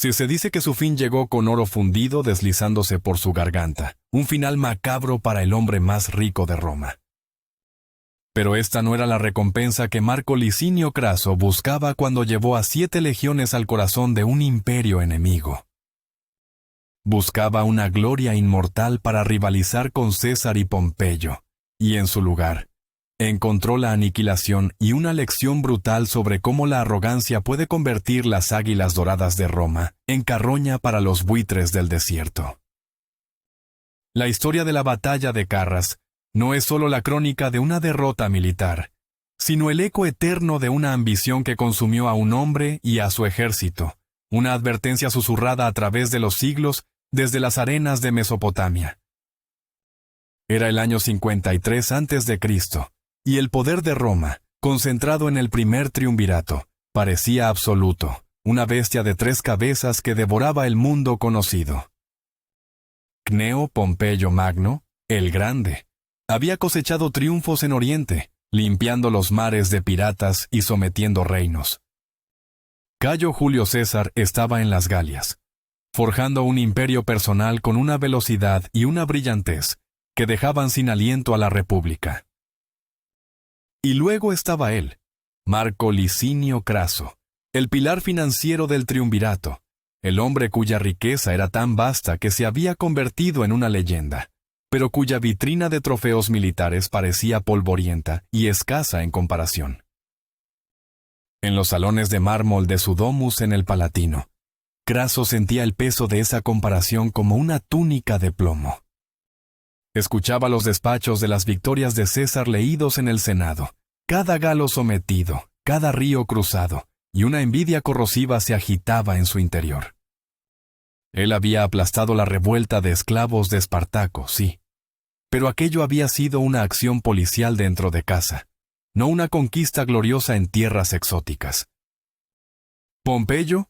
Si se dice que su fin llegó con oro fundido deslizándose por su garganta, un final macabro para el hombre más rico de Roma. Pero esta no era la recompensa que Marco Licinio Craso buscaba cuando llevó a 7 legiones al corazón de un imperio enemigo. Buscaba una gloria inmortal para rivalizar con César y Pompeyo, y en su lugar, encontró la aniquilación y una lección brutal sobre cómo la arrogancia puede convertir las águilas doradas de Roma en carroña para los buitres del desierto. La historia de la batalla de Carras no es solo la crónica de una derrota militar, sino el eco eterno de una ambición que consumió a un hombre y a su ejército, una advertencia susurrada a través de los siglos desde las arenas de Mesopotamia. Era el año 53 a.C., y el poder de Roma, concentrado en el primer triunvirato, parecía absoluto, una bestia de 3 cabezas que devoraba el mundo conocido. Cneo Pompeyo Magno, el Grande, había cosechado triunfos en Oriente, limpiando los mares de piratas y sometiendo reinos. Cayo Julio César estaba en las Galias, forjando un imperio personal con una velocidad y una brillantez que dejaban sin aliento a la República. Y luego estaba él, Marco Licinio Craso, el pilar financiero del triunvirato, el hombre cuya riqueza era tan vasta que se había convertido en una leyenda, pero cuya vitrina de trofeos militares parecía polvorienta y escasa en comparación. En los salones de mármol de su domus en el Palatino, Craso sentía el peso de esa comparación como una túnica de plomo. Escuchaba los despachos de las victorias de César leídos en el Senado, cada galo sometido, cada río cruzado, y una envidia corrosiva se agitaba en su interior. Él había aplastado la revuelta de esclavos de Espartaco, sí, pero aquello había sido una acción policial dentro de casa, no una conquista gloriosa en tierras exóticas. Pompeyo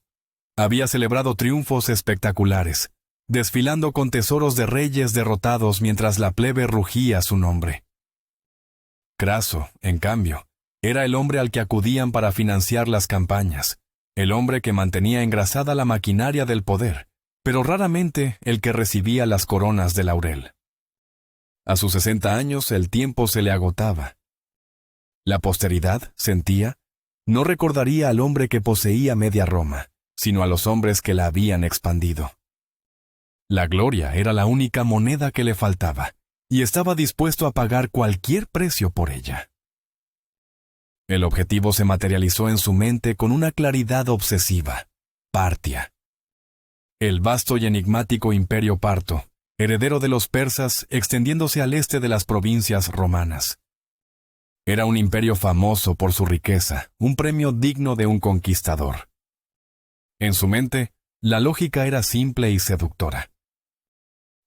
había celebrado triunfos espectaculares, desfilando con tesoros de reyes derrotados mientras la plebe rugía su nombre. Craso, en cambio, era el hombre al que acudían para financiar las campañas, el hombre que mantenía engrasada la maquinaria del poder, pero raramente el que recibía las coronas de laurel. A sus 60 años el tiempo se le agotaba. La posteridad, sentía, no recordaría al hombre que poseía media Roma, sino a los hombres que la habían expandido. La gloria era la única moneda que le faltaba, y estaba dispuesto a pagar cualquier precio por ella. El objetivo se materializó en su mente con una claridad obsesiva: Partia. El vasto y enigmático imperio parto, heredero de los persas extendiéndose al este de las provincias romanas. Era un imperio famoso por su riqueza, un premio digno de un conquistador. En su mente, la lógica era simple y seductora.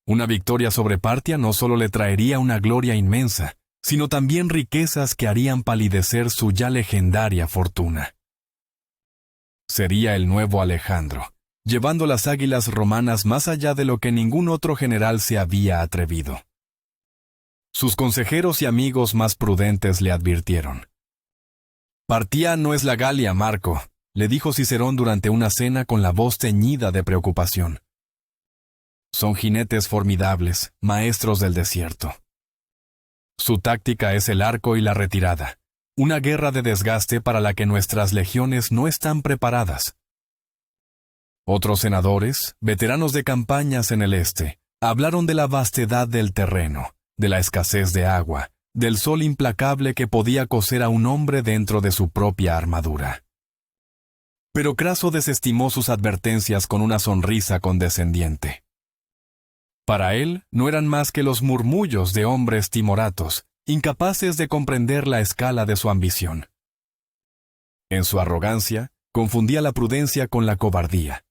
Una victoria sobre Partia no solo le traería una gloria inmensa, sino también riquezas que harían palidecer su ya legendaria fortuna. Sería el nuevo Alejandro, llevando las águilas romanas más allá de lo que ningún otro general se había atrevido. Sus consejeros y amigos más prudentes le advirtieron. «Partia no es la Galia, Marco», le dijo Cicerón durante una cena con la voz teñida de preocupación. «Son jinetes formidables, maestros del desierto. Su táctica es el arco y la retirada, una guerra de desgaste para la que nuestras legiones no están preparadas». Otros senadores, veteranos de campañas en el este, hablaron de la vastedad del terreno, de la escasez de agua, del sol implacable que podía cocer a un hombre dentro de su propia armadura. Pero Craso desestimó sus advertencias con una sonrisa condescendiente. Para él no eran más que los murmullos de hombres timoratos, incapaces de comprender la escala de su ambición. En su arrogancia, confundía la prudencia con la cobardía.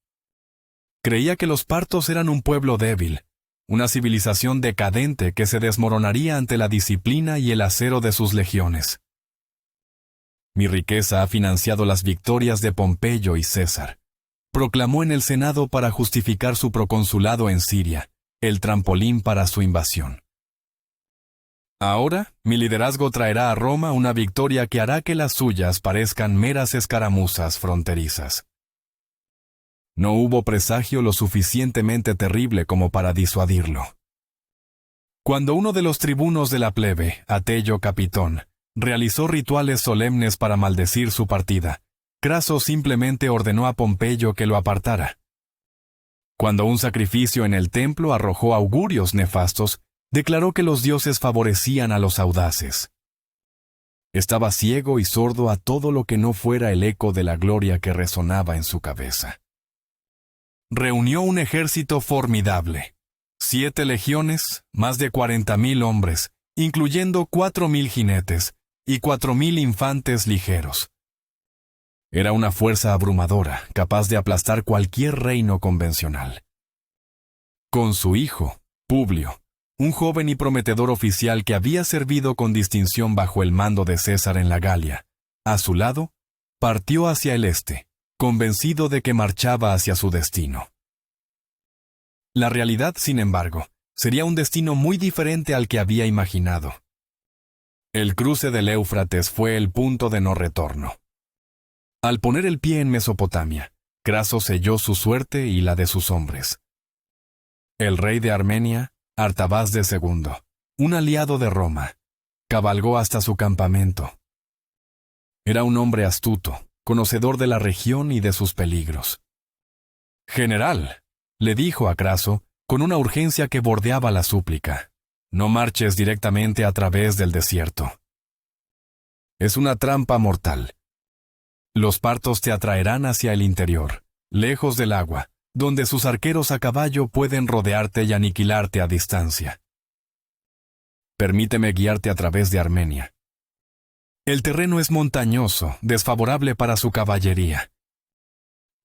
Creía que los partos eran un pueblo débil, una civilización decadente que se desmoronaría ante la disciplina y el acero de sus legiones. «Mi riqueza ha financiado las victorias de Pompeyo y César», proclamó en el Senado para justificar su proconsulado en Siria, el trampolín para su invasión. «Ahora, mi liderazgo traerá a Roma una victoria que hará que las suyas parezcan meras escaramuzas fronterizas». No hubo presagio lo suficientemente terrible como para disuadirlo. Cuando uno de los tribunos de la plebe, Atello Capitón, realizó rituales solemnes para maldecir su partida, Craso simplemente ordenó a Pompeyo que lo apartara. Cuando un sacrificio en el templo arrojó augurios nefastos, declaró que los dioses favorecían a los audaces. Estaba ciego y sordo a todo lo que no fuera el eco de la gloria que resonaba en su cabeza. Reunió un ejército formidable. 7 legiones, más de 40,000 hombres, incluyendo 4,000 jinetes y 4,000 infantes ligeros. Era una fuerza abrumadora, capaz de aplastar cualquier reino convencional. Con su hijo, Publio, un joven y prometedor oficial que había servido con distinción bajo el mando de César en la Galia, a su lado, partió hacia el este, convencido de que marchaba hacia su destino. La realidad, sin embargo, sería un destino muy diferente al que había imaginado. El cruce del Éufrates fue el punto de no retorno. Al poner el pie en Mesopotamia, Craso selló su suerte y la de sus hombres. El rey de Armenia, Artabazdes II, un aliado de Roma, cabalgó hasta su campamento. Era un hombre astuto, conocedor de la región y de sus peligros. «General», le dijo a Craso, con una urgencia que bordeaba la súplica, «no marches directamente a través del desierto. Es una trampa mortal. Los partos te atraerán hacia el interior, lejos del agua, donde sus arqueros a caballo pueden rodearte y aniquilarte a distancia. Permíteme guiarte a través de Armenia. El terreno es montañoso, desfavorable para su caballería.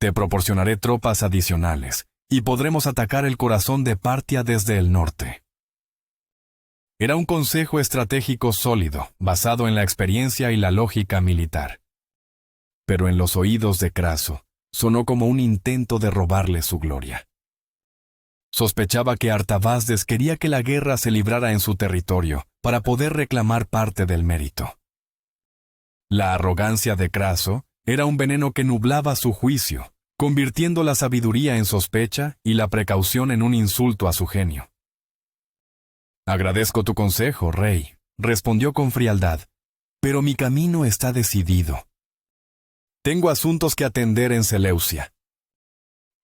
Te proporcionaré tropas adicionales, y podremos atacar el corazón de Partia desde el norte». Era un consejo estratégico sólido, basado en la experiencia y la lógica militar. Pero en los oídos de Craso, sonó como un intento de robarle su gloria. Sospechaba que Artabazdes quería que la guerra se librara en su territorio, para poder reclamar parte del mérito. La arrogancia de Craso era un veneno que nublaba su juicio, convirtiendo la sabiduría en sospecha y la precaución en un insulto a su genio. «Agradezco tu consejo, rey», respondió con frialdad, «pero mi camino está decidido. Tengo asuntos que atender en Seleucia».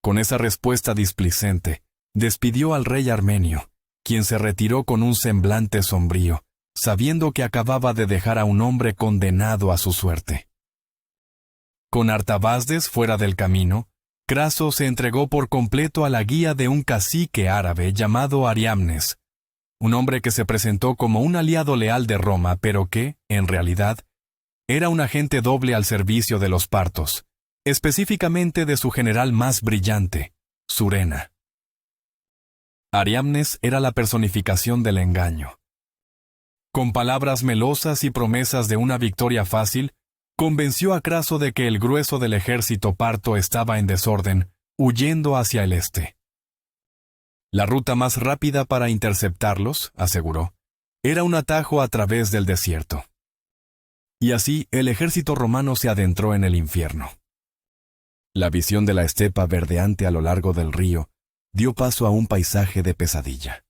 Con esa respuesta displicente, despidió al rey armenio, quien se retiró con un semblante sombrío, sabiendo que acababa de dejar a un hombre condenado a su suerte. Con Artabazdes fuera del camino, Craso se entregó por completo a la guía de un cacique árabe llamado Ariamnes, un hombre que se presentó como un aliado leal de Roma, pero que, en realidad, era un agente doble al servicio de los partos, específicamente de su general más brillante, Surena. Ariamnes era la personificación del engaño. Con palabras melosas y promesas de una victoria fácil, convenció a Craso de que el grueso del ejército parto estaba en desorden, huyendo hacia el este. La ruta más rápida para interceptarlos, aseguró, era un atajo a través del desierto. Y así el ejército romano se adentró en el infierno. La visión de la estepa verdeante a lo largo del río dio paso a un paisaje de pesadilla.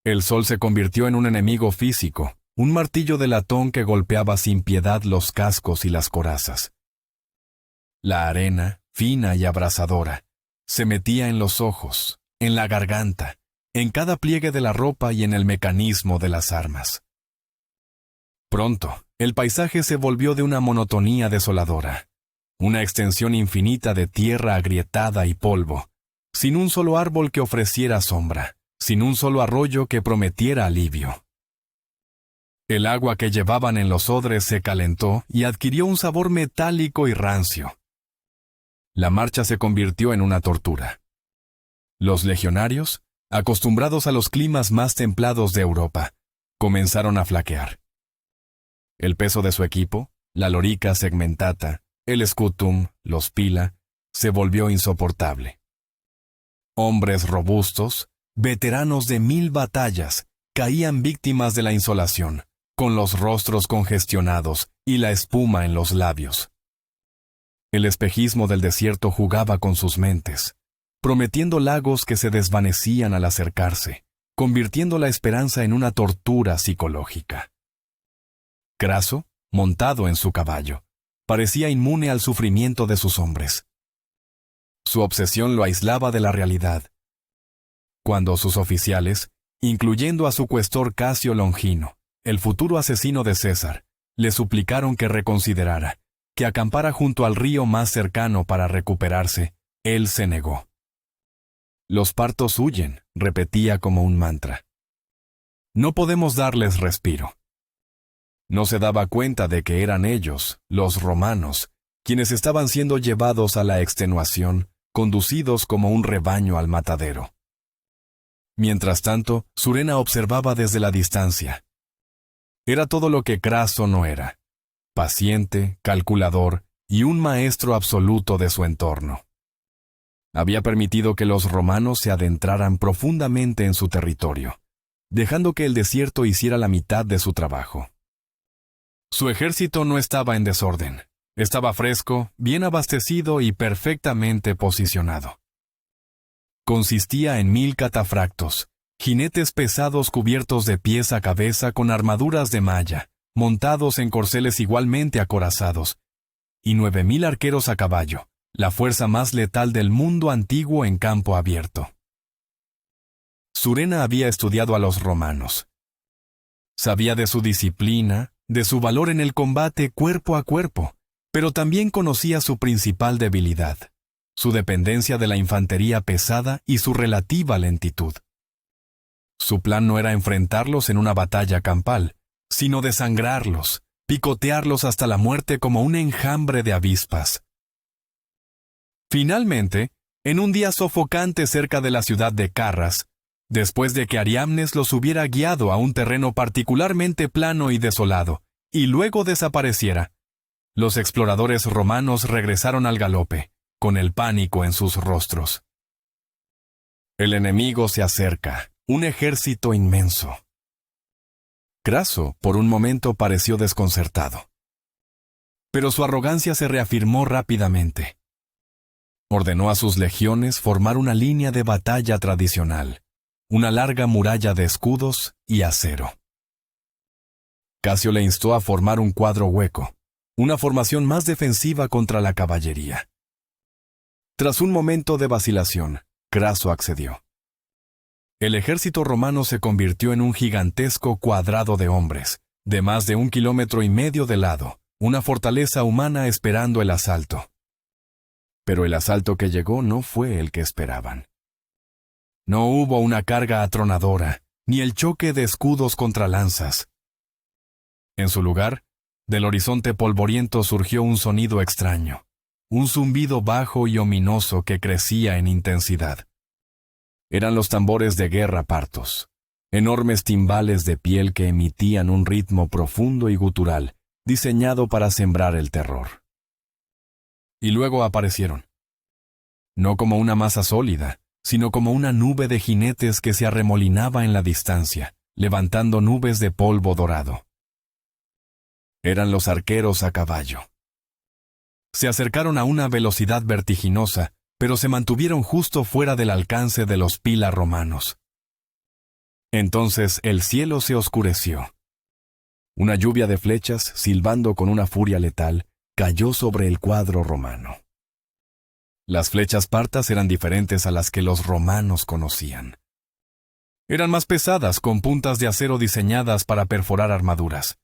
El sol se convirtió en un enemigo físico, un martillo de latón que golpeaba sin piedad los cascos y las corazas. La arena, fina y abrasadora, se metía en los ojos, en la garganta, en cada pliegue de la ropa y en el mecanismo de las armas. Pronto, el paisaje se volvió de una monotonía desoladora, una extensión infinita de tierra agrietada y polvo, sin un solo árbol que ofreciera sombra, sin un solo arroyo que prometiera alivio. El agua que llevaban en los odres se calentó y adquirió un sabor metálico y rancio. La marcha se convirtió en una tortura. Los legionarios, acostumbrados a los climas más templados de Europa, comenzaron a flaquear. El peso de su equipo, la lorica segmentata, el scutum, los pila, se volvió insoportable. Hombres robustos, veteranos de 1000 batallas, caían víctimas de la insolación, con los rostros congestionados y la espuma en los labios. El espejismo del desierto jugaba con sus mentes, prometiendo lagos que se desvanecían al acercarse, convirtiendo la esperanza en una tortura psicológica. Craso, montado en su caballo, parecía inmune al sufrimiento de sus hombres. Su obsesión lo aislaba de la realidad. Cuando sus oficiales, incluyendo a su cuestor Casio Longino, el futuro asesino de César, le suplicaron que reconsiderara, que acampara junto al río más cercano para recuperarse, él se negó. Los partos huyen, repetía como un mantra. No podemos darles respiro. No se daba cuenta de que eran ellos, los romanos, quienes estaban siendo llevados a la extenuación, conducidos como un rebaño al matadero. Mientras tanto, Surena observaba desde la distancia. Era todo lo que Craso no era: paciente, calculador y un maestro absoluto de su entorno. Había permitido que los romanos se adentraran profundamente en su territorio, dejando que el desierto hiciera la mitad de su trabajo. Su ejército no estaba en desorden. Estaba fresco, bien abastecido y perfectamente posicionado. Consistía en 1000 catafractos, jinetes pesados cubiertos de pies a cabeza con armaduras de malla, montados en corceles igualmente acorazados, y 9000 arqueros a caballo, la fuerza más letal del mundo antiguo en campo abierto. Surena había estudiado a los romanos. Sabía de su disciplina, de su valor en el combate cuerpo a cuerpo, pero también conocía su principal debilidad: su dependencia de la infantería pesada y su relativa lentitud. Su plan no era enfrentarlos en una batalla campal, sino desangrarlos, picotearlos hasta la muerte como un enjambre de avispas. Finalmente, en un día sofocante cerca de la ciudad de Carras, después de que Ariamnes los hubiera guiado a un terreno particularmente plano y desolado, y luego desapareciera, los exploradores romanos regresaron al galope, con el pánico en sus rostros. El enemigo se acerca, un ejército inmenso. Craso, por un momento, pareció desconcertado. Pero su arrogancia se reafirmó rápidamente. Ordenó a sus legiones formar una línea de batalla tradicional, una larga muralla de escudos y acero. Casio le instó a formar un cuadro hueco, una formación más defensiva contra la caballería. Tras un momento de vacilación, Craso accedió. El ejército romano se convirtió en un gigantesco cuadrado de hombres, de más de 1,5 kilómetros de lado, una fortaleza humana esperando el asalto. Pero el asalto que llegó no fue el que esperaban. No hubo una carga atronadora, ni el choque de escudos contra lanzas. En su lugar, del horizonte polvoriento surgió un sonido extraño, un zumbido bajo y ominoso que crecía en intensidad. Eran los tambores de guerra partos, enormes timbales de piel que emitían un ritmo profundo y gutural, diseñado para sembrar el terror. Y luego aparecieron. No como una masa sólida, sino como una nube de jinetes que se arremolinaba en la distancia, levantando nubes de polvo dorado. Eran los arqueros a caballo. Se acercaron a una velocidad vertiginosa, pero se mantuvieron justo fuera del alcance de los pila romanos. Entonces el cielo se oscureció. Una lluvia de flechas, silbando con una furia letal, cayó sobre el cuadro romano. Las flechas partas eran diferentes a las que los romanos conocían. Eran más pesadas, con puntas de acero diseñadas para perforar armaduras.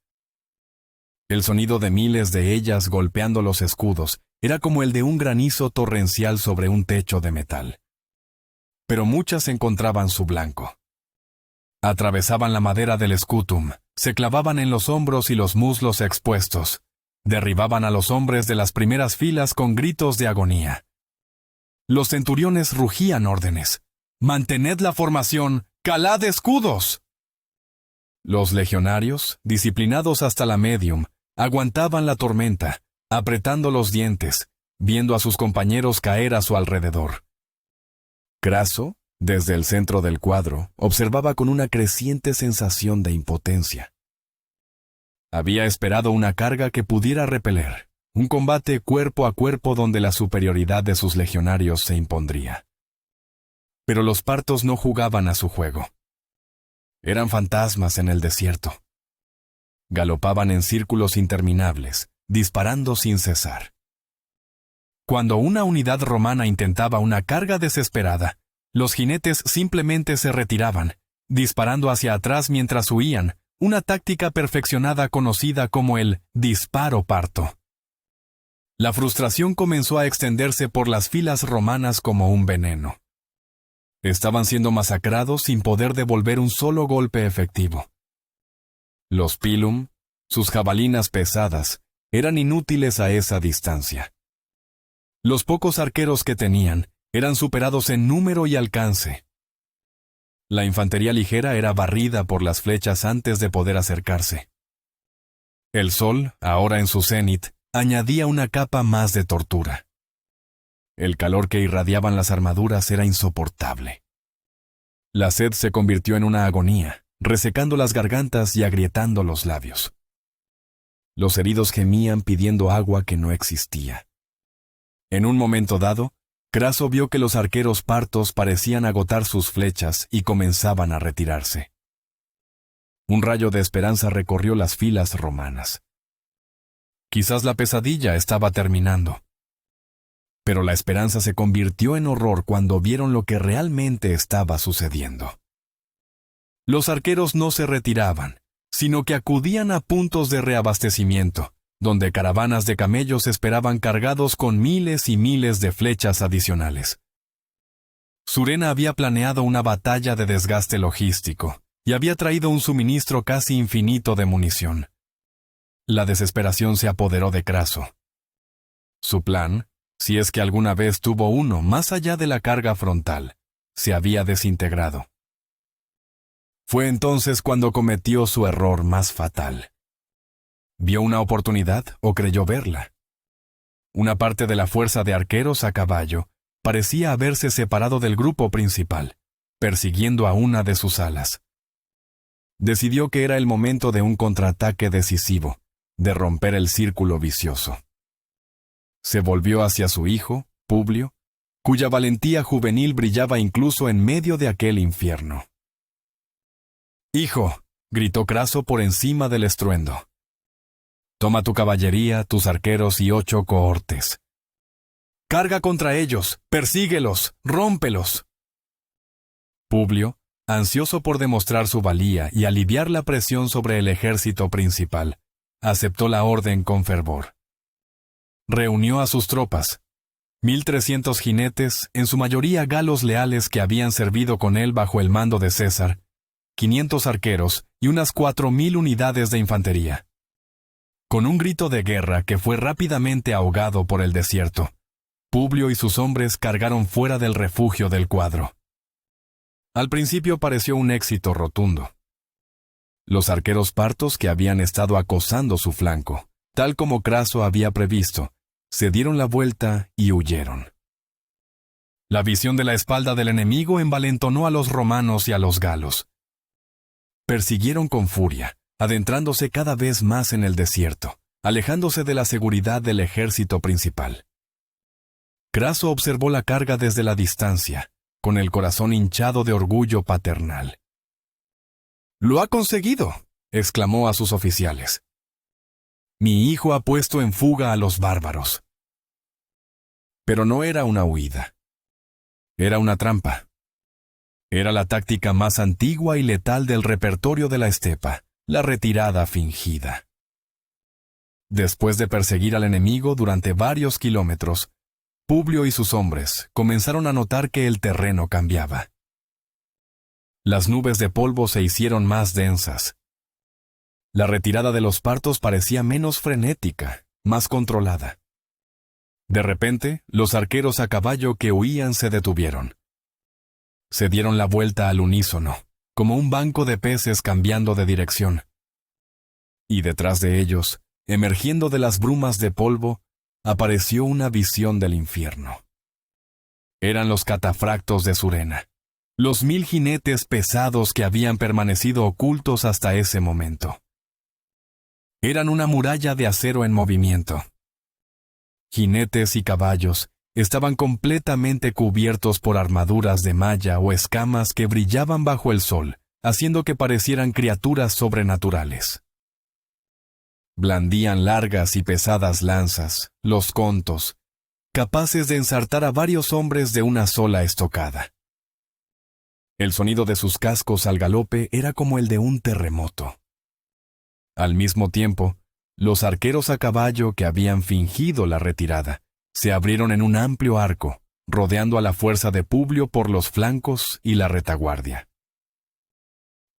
El sonido de miles de ellas golpeando los escudos era como el de un granizo torrencial sobre un techo de metal. Pero muchas encontraban su blanco. Atravesaban la madera del scutum, se clavaban en los hombros y los muslos expuestos, derribaban a los hombres de las primeras filas con gritos de agonía. Los centuriones rugían órdenes: «¡Mantened la formación! ¡Calad escudos!». Los legionarios, disciplinados hasta la medium, aguantaban la tormenta, apretando los dientes, viendo a sus compañeros caer a su alrededor. Craso, desde el centro del cuadro, observaba con una creciente sensación de impotencia. Había esperado una carga que pudiera repeler, un combate cuerpo a cuerpo donde la superioridad de sus legionarios se impondría. Pero los partos no jugaban a su juego. Eran fantasmas en el desierto. Galopaban en círculos interminables, disparando sin cesar. Cuando una unidad romana intentaba una carga desesperada, los jinetes simplemente se retiraban, disparando hacia atrás mientras huían, una táctica perfeccionada conocida como el disparo parto. La frustración comenzó a extenderse por las filas romanas como un veneno. Estaban siendo masacrados sin poder devolver un solo golpe efectivo. Los pilum, sus jabalinas pesadas, eran inútiles a esa distancia. Los pocos arqueros que tenían eran superados en número y alcance. La infantería ligera era barrida por las flechas antes de poder acercarse. El sol, ahora en su cenit, añadía una capa más de tortura. El calor que irradiaban las armaduras era insoportable. La sed se convirtió en una agonía, resecando las gargantas y agrietando los labios. Los heridos gemían pidiendo agua que no existía. En un momento dado, Craso vio que los arqueros partos parecían agotar sus flechas y comenzaban a retirarse. Un rayo de esperanza recorrió las filas romanas. Quizás la pesadilla estaba terminando. Pero la esperanza se convirtió en horror cuando vieron lo que realmente estaba sucediendo. Los arqueros no se retiraban, sino que acudían a puntos de reabastecimiento, donde caravanas de camellos esperaban cargados con miles y miles de flechas adicionales. Surena había planeado una batalla de desgaste logístico y había traído un suministro casi infinito de munición. La desesperación se apoderó de Craso. Su plan, si es que alguna vez tuvo uno más allá de la carga frontal, se había desintegrado. Fue entonces cuando cometió su error más fatal. ¿Vio una oportunidad o creyó verla? Una parte de la fuerza de arqueros a caballo parecía haberse separado del grupo principal, persiguiendo a una de sus alas. Decidió que era el momento de un contraataque decisivo, de romper el círculo vicioso. Se volvió hacia su hijo, Publio, cuya valentía juvenil brillaba incluso en medio de aquel infierno. «Hijo», gritó Craso por encima del estruendo. «Toma tu caballería, tus arqueros y 8 cohortes. Carga contra ellos, persíguelos, rómpelos». Publio, ansioso por demostrar su valía y aliviar la presión sobre el ejército principal, aceptó la orden con fervor. Reunió a sus tropas, 1,300 jinetes, en su mayoría galos leales que habían servido con él bajo el mando de César, 500 arqueros y unas 4,000 unidades de infantería. Con un grito de guerra que fue rápidamente ahogado por el desierto, Publio y sus hombres cargaron fuera del refugio del cuadro. Al principio pareció un éxito rotundo. Los arqueros partos que habían estado acosando su flanco, tal como Craso había previsto, se dieron la vuelta y huyeron. La visión de la espalda del enemigo envalentonó a los romanos y a los galos. Persiguieron con furia, adentrándose cada vez más en el desierto, alejándose de la seguridad del ejército principal. Craso observó la carga desde la distancia, con el corazón hinchado de orgullo paternal. «¡Lo ha conseguido!», exclamó a sus oficiales. «Mi hijo ha puesto en fuga a los bárbaros». Pero no era una huida. Era una trampa. Era la táctica más antigua y letal del repertorio de la estepa, la retirada fingida. Después de perseguir al enemigo durante varios kilómetros, Publio y sus hombres comenzaron a notar que el terreno cambiaba. Las nubes de polvo se hicieron más densas. La retirada de los partos parecía menos frenética, más controlada. De repente, los arqueros a caballo que huían se detuvieron. Se dieron la vuelta al unísono, como un banco de peces cambiando de dirección. Y detrás de ellos, emergiendo de las brumas de polvo, apareció una visión del infierno. Eran los catafractos de Surena, los 1,000 jinetes pesados que habían permanecido ocultos hasta ese momento. Eran una muralla de acero en movimiento. jinetes y caballos estaban completamente cubiertos por armaduras de malla o escamas que brillaban bajo el sol, haciendo que parecieran criaturas sobrenaturales. Blandían largas y pesadas lanzas, los contos, capaces de ensartar a varios hombres de una sola estocada. El sonido de sus cascos al galope era como el de un terremoto. Al mismo tiempo, los arqueros a caballo que habían fingido la retirada se abrieron en un amplio arco, rodeando a la fuerza de Publio por los flancos y la retaguardia.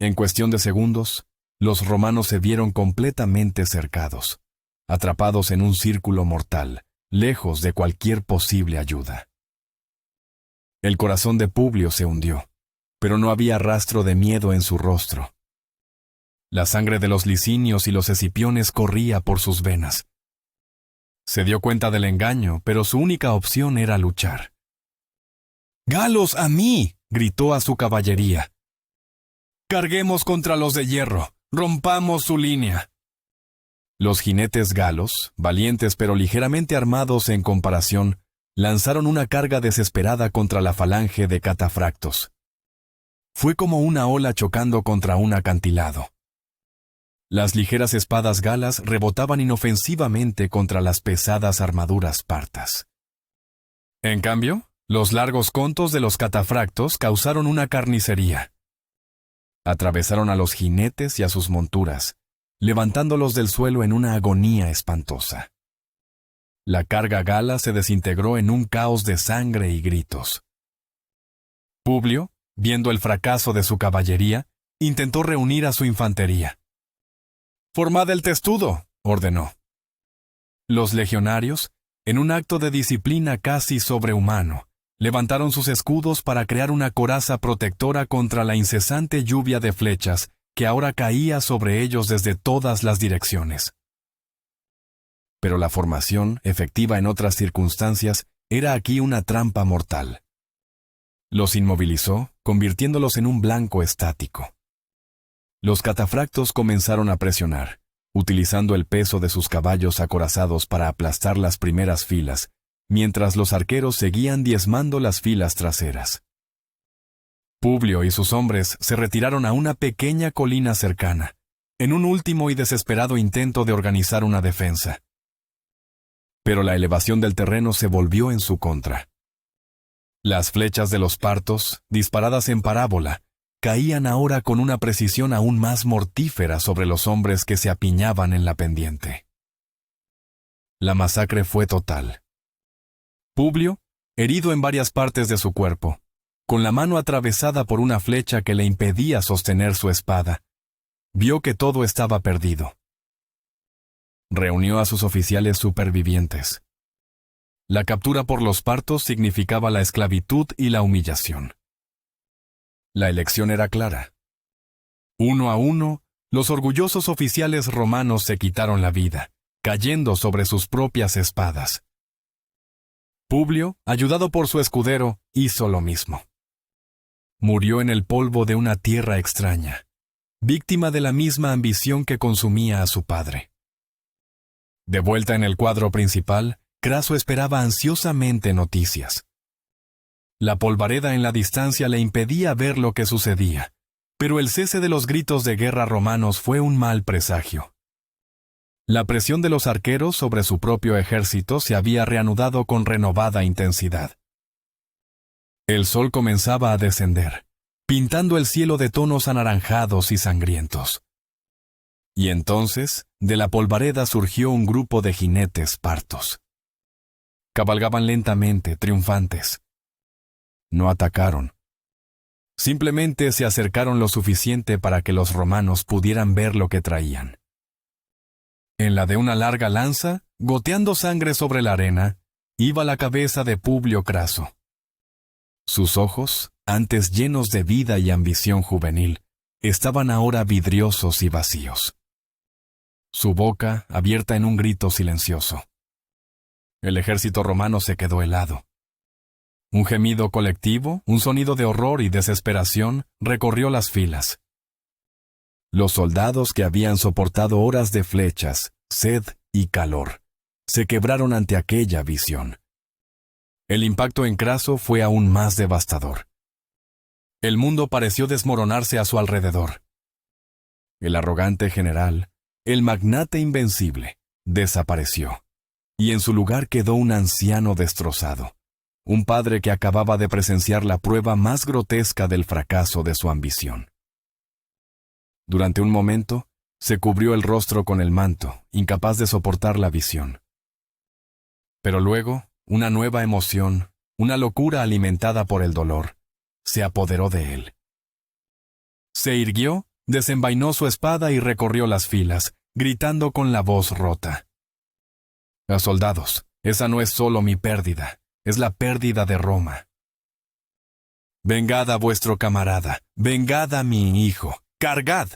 En cuestión de segundos, los romanos se vieron completamente cercados, atrapados en un círculo mortal, lejos de cualquier posible ayuda. El corazón de Publio se hundió, pero no había rastro de miedo en su rostro. La sangre de los licinios y los escipiones corría por sus venas. Se dio cuenta del engaño, pero su única opción era luchar. «¡Galos, a mí!», gritó a su caballería. «Carguemos contra los de hierro, rompamos su línea». Los jinetes galos, valientes pero ligeramente armados en comparación, lanzaron una carga desesperada contra la falange de catafractos. Fue como una ola chocando contra un acantilado. Las ligeras espadas galas rebotaban inofensivamente contra las pesadas armaduras partas. En cambio, los largos contos de los catafractos causaron una carnicería. Atravesaron a los jinetes y a sus monturas, levantándolos del suelo en una agonía espantosa. La carga gala se desintegró en un caos de sangre y gritos. Publio, viendo el fracaso de su caballería, intentó reunir a su infantería. «Formad el testudo», ordenó. Los legionarios, en un acto de disciplina casi sobrehumano, levantaron sus escudos para crear una coraza protectora contra la incesante lluvia de flechas que ahora caía sobre ellos desde todas las direcciones. Pero la formación, efectiva en otras circunstancias, era aquí una trampa mortal. Los inmovilizó, convirtiéndolos en un blanco estático. Los catafractos comenzaron a presionar, utilizando el peso de sus caballos acorazados para aplastar las primeras filas, mientras los arqueros seguían diezmando las filas traseras. Publio y sus hombres se retiraron a una pequeña colina cercana, en un último y desesperado intento de organizar una defensa. Pero la elevación del terreno se volvió en su contra. Las flechas de los partos, disparadas en parábola, caían ahora con una precisión aún más mortífera sobre los hombres que se apiñaban en la pendiente. La masacre fue total. Publio, herido en varias partes de su cuerpo, con la mano atravesada por una flecha que le impedía sostener su espada, vio que todo estaba perdido. Reunió a sus oficiales supervivientes. La captura por los partos significaba la esclavitud y la humillación. La elección era clara. Uno a uno, los orgullosos oficiales romanos se quitaron la vida, cayendo sobre sus propias espadas. Publio, ayudado por su escudero, hizo lo mismo. Murió en el polvo de una tierra extraña, víctima de la misma ambición que consumía a su padre. De vuelta en el cuadro principal, Craso esperaba ansiosamente noticias. La polvareda en la distancia le impedía ver lo que sucedía, pero el cese de los gritos de guerra romanos fue un mal presagio. La presión de los arqueros sobre su propio ejército se había reanudado con renovada intensidad. El sol comenzaba a descender, pintando el cielo de tonos anaranjados y sangrientos. Y entonces, de la polvareda surgió un grupo de jinetes partos. Cabalgaban lentamente, triunfantes. No atacaron. Simplemente se acercaron lo suficiente para que los romanos pudieran ver lo que traían. En la de una larga lanza, goteando sangre sobre la arena, iba la cabeza de Publio Craso. Sus ojos, antes llenos de vida y ambición juvenil, estaban ahora vidriosos y vacíos. Su boca abierta en un grito silencioso. El ejército romano se quedó helado. Un gemido colectivo, un sonido de horror y desesperación, recorrió las filas. Los soldados que habían soportado horas de flechas, sed y calor, se quebraron ante aquella visión. El impacto en Craso fue aún más devastador. El mundo pareció desmoronarse a su alrededor. El arrogante general, el magnate invencible, desapareció, y en su lugar quedó un anciano destrozado, un padre que acababa de presenciar la prueba más grotesca del fracaso de su ambición. Durante un momento, se cubrió el rostro con el manto, incapaz de soportar la visión. Pero luego, una nueva emoción, una locura alimentada por el dolor, se apoderó de él. Se irguió, desenvainó su espada y recorrió las filas, gritando con la voz rota: «A soldados, esa no es solo mi pérdida, es la pérdida de Roma. Vengad a vuestro camarada, vengad a mi hijo, cargad».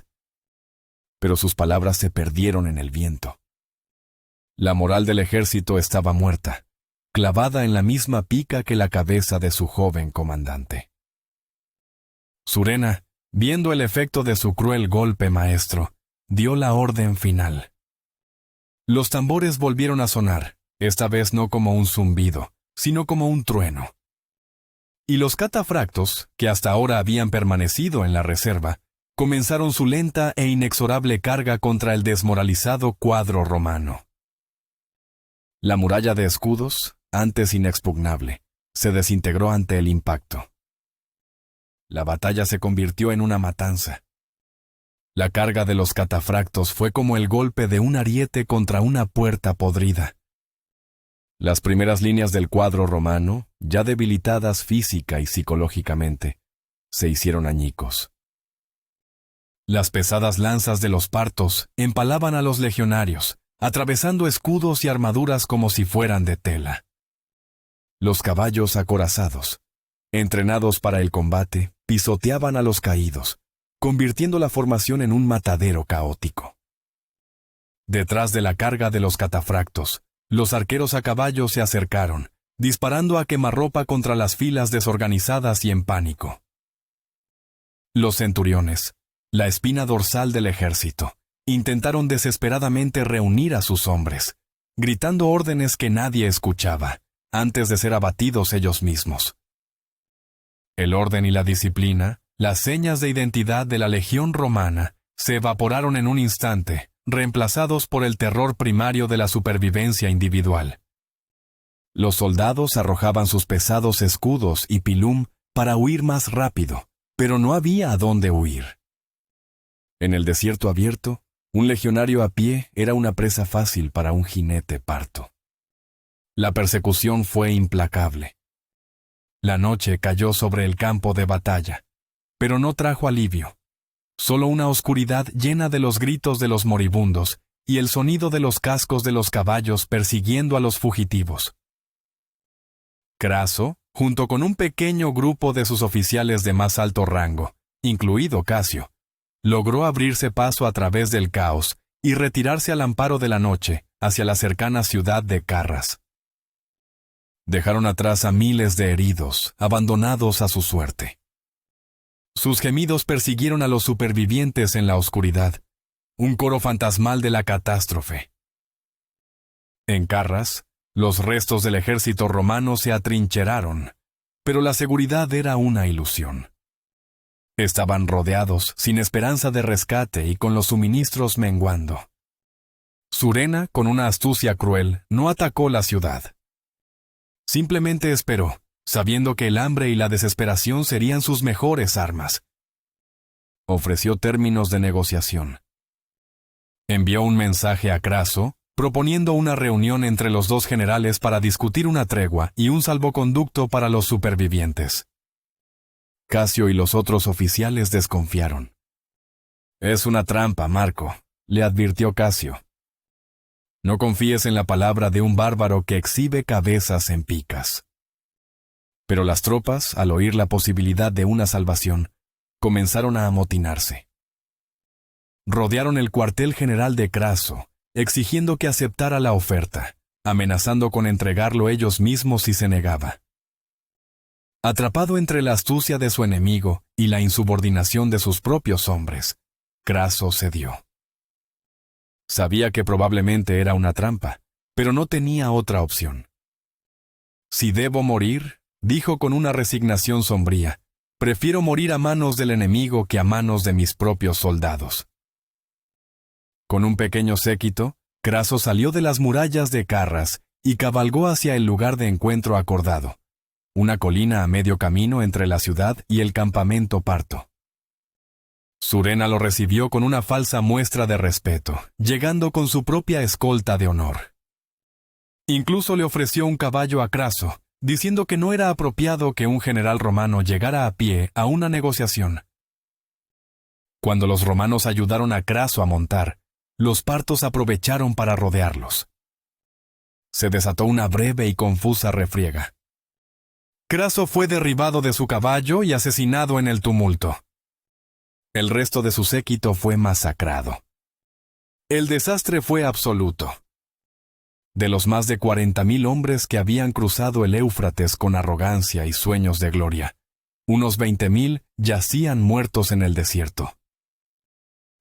Pero sus palabras se perdieron en el viento. La moral del ejército estaba muerta, clavada en la misma pica que la cabeza de su joven comandante. Surena, viendo el efecto de su cruel golpe maestro, dio la orden final. Los tambores volvieron a sonar, esta vez no como un zumbido, sino como un trueno. Y los catafractos, que hasta ahora habían permanecido en la reserva, comenzaron su lenta e inexorable carga contra el desmoralizado cuadro romano. La muralla de escudos, antes inexpugnable, se desintegró ante el impacto. La batalla se convirtió en una matanza. La carga de los catafractos fue como el golpe de un ariete contra una puerta podrida. Las primeras líneas del cuadro romano, ya debilitadas física y psicológicamente, se hicieron añicos. Las pesadas lanzas de los partos empalaban a los legionarios, atravesando escudos y armaduras como si fueran de tela. Los caballos acorazados, entrenados para el combate, pisoteaban a los caídos, convirtiendo la formación en un matadero caótico. Detrás de la carga de los catafractos, los arqueros a caballo se acercaron, disparando a quemarropa contra las filas desorganizadas y en pánico. Los centuriones, la espina dorsal del ejército, intentaron desesperadamente reunir a sus hombres, gritando órdenes que nadie escuchaba, antes de ser abatidos ellos mismos. El orden y la disciplina, las señas de identidad de la legión romana, se evaporaron en un instante, reemplazados por el terror primario de la supervivencia individual. Los soldados arrojaban sus pesados escudos y pilum para huir más rápido, pero no había a dónde huir. En el desierto abierto, un legionario a pie era una presa fácil para un jinete parto. La persecución fue implacable. La noche cayó sobre el campo de batalla, pero no trajo alivio. Solo una oscuridad llena de los gritos de los moribundos y el sonido de los cascos de los caballos persiguiendo a los fugitivos. Craso, junto con un pequeño grupo de sus oficiales de más alto rango, incluido Casio, logró abrirse paso a través del caos y retirarse al amparo de la noche hacia la cercana ciudad de Carras. Dejaron atrás a miles de heridos, abandonados a su suerte. Sus gemidos persiguieron a los supervivientes en la oscuridad, un coro fantasmal de la catástrofe. En Carras, los restos del ejército romano se atrincheraron, pero la seguridad era una ilusión. Estaban rodeados, sin esperanza de rescate y con los suministros menguando. Surena, con una astucia cruel, no atacó la ciudad. Simplemente esperó, sabiendo que el hambre y la desesperación serían sus mejores armas. Ofreció términos de negociación. Envió un mensaje a Craso, proponiendo una reunión entre los dos generales para discutir una tregua y un salvoconducto para los supervivientes. Casio y los otros oficiales desconfiaron. «Es una trampa, Marco», le advirtió Casio. «No confíes en la palabra de un bárbaro que exhibe cabezas en picas». Pero las tropas, al oír la posibilidad de una salvación, comenzaron a amotinarse. Rodearon el cuartel general de Craso, exigiendo que aceptara la oferta, amenazando con entregarlo ellos mismos si se negaba. Atrapado entre la astucia de su enemigo y la insubordinación de sus propios hombres, Craso cedió. Sabía que probablemente era una trampa, pero no tenía otra opción. Si debo morir, dijo con una resignación sombría, prefiero morir a manos del enemigo que a manos de mis propios soldados. Con un pequeño séquito, Craso salió de las murallas de Carras y cabalgó hacia el lugar de encuentro acordado, una colina a medio camino entre la ciudad y el campamento parto. Surena lo recibió con una falsa muestra de respeto, llegando con su propia escolta de honor. Incluso le ofreció un caballo a Craso, diciendo que no era apropiado que un general romano llegara a pie a una negociación. Cuando los romanos ayudaron a Craso a montar, los partos aprovecharon para rodearlos. Se desató una breve y confusa refriega. Craso fue derribado de su caballo y asesinado en el tumulto. El resto de su séquito fue masacrado. El desastre fue absoluto. De los más de 40,000 hombres que habían cruzado el Éufrates con arrogancia y sueños de gloria, unos 20,000 yacían muertos en el desierto.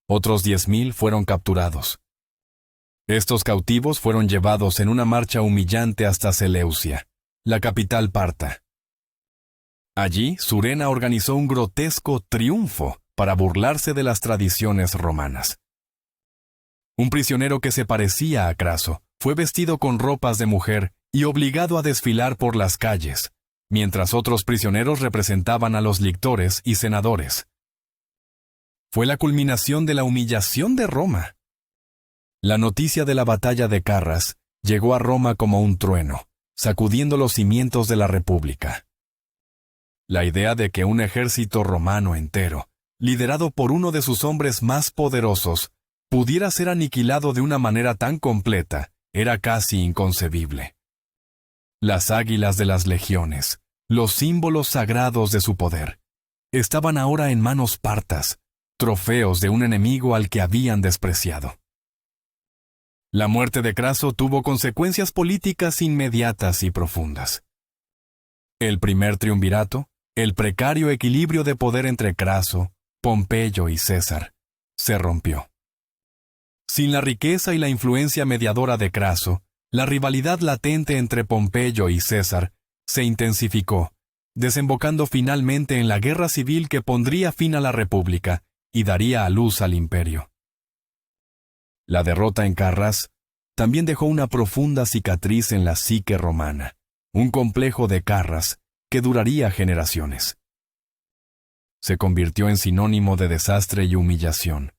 Otros 10,000 fueron capturados. Estos cautivos fueron llevados en una marcha humillante hasta Seleucia, la capital parta. Allí, Surena organizó un grotesco triunfo para burlarse de las tradiciones romanas. Un prisionero que se parecía a Craso fue vestido con ropas de mujer y obligado a desfilar por las calles, mientras otros prisioneros representaban a los lictores y senadores. Fue la culminación de la humillación de Roma. La noticia de la batalla de Carras llegó a Roma como un trueno, sacudiendo los cimientos de la República. La idea de que un ejército romano entero, liderado por uno de sus hombres más poderosos, pudiera ser aniquilado de una manera tan completa, era casi inconcebible. Las águilas de las legiones, los símbolos sagrados de su poder, estaban ahora en manos partas, trofeos de un enemigo al que habían despreciado. La muerte de Craso tuvo consecuencias políticas inmediatas y profundas. El primer triunvirato, el precario equilibrio de poder entre Craso, Pompeyo y César, se rompió. Sin la riqueza y la influencia mediadora de Craso, la rivalidad latente entre Pompeyo y César se intensificó, desembocando finalmente en la guerra civil que pondría fin a la República y daría a luz al imperio. La derrota en Carras también dejó una profunda cicatriz en la psique romana, un complejo de Carras que duraría generaciones. Se convirtió en sinónimo de desastre y humillación,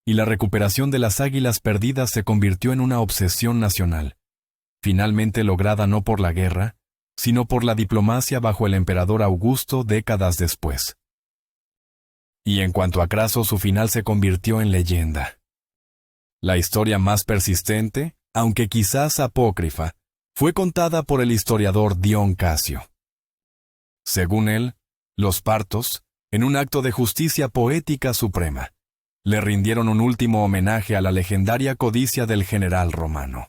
y la recuperación de las águilas perdidas se convirtió en una obsesión nacional, finalmente lograda no por la guerra, sino por la diplomacia bajo el emperador Augusto décadas después. Y en cuanto a Craso, su final se convirtió en leyenda. La historia más persistente, aunque quizás apócrifa, fue contada por el historiador Dion Casio. Según él, los partos, en un acto de justicia poética suprema, le rindieron un último homenaje a la legendaria codicia del general romano.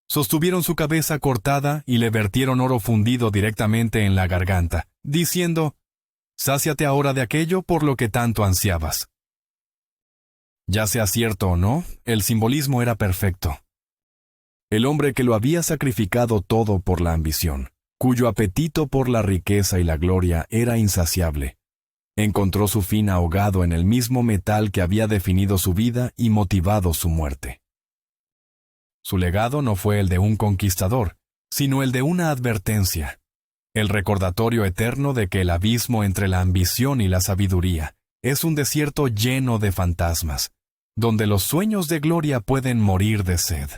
Sostuvieron su cabeza cortada y le vertieron oro fundido directamente en la garganta, diciendo: «Sáciate ahora de aquello por lo que tanto ansiabas». Ya sea cierto o no, el simbolismo era perfecto. El hombre que lo había sacrificado todo por la ambición, cuyo apetito por la riqueza y la gloria era insaciable, encontró su fin ahogado en el mismo metal que había definido su vida y motivado su muerte. Su legado no fue el de un conquistador, sino el de una advertencia, el recordatorio eterno de que el abismo entre la ambición y la sabiduría es un desierto lleno de fantasmas, donde los sueños de gloria pueden morir de sed.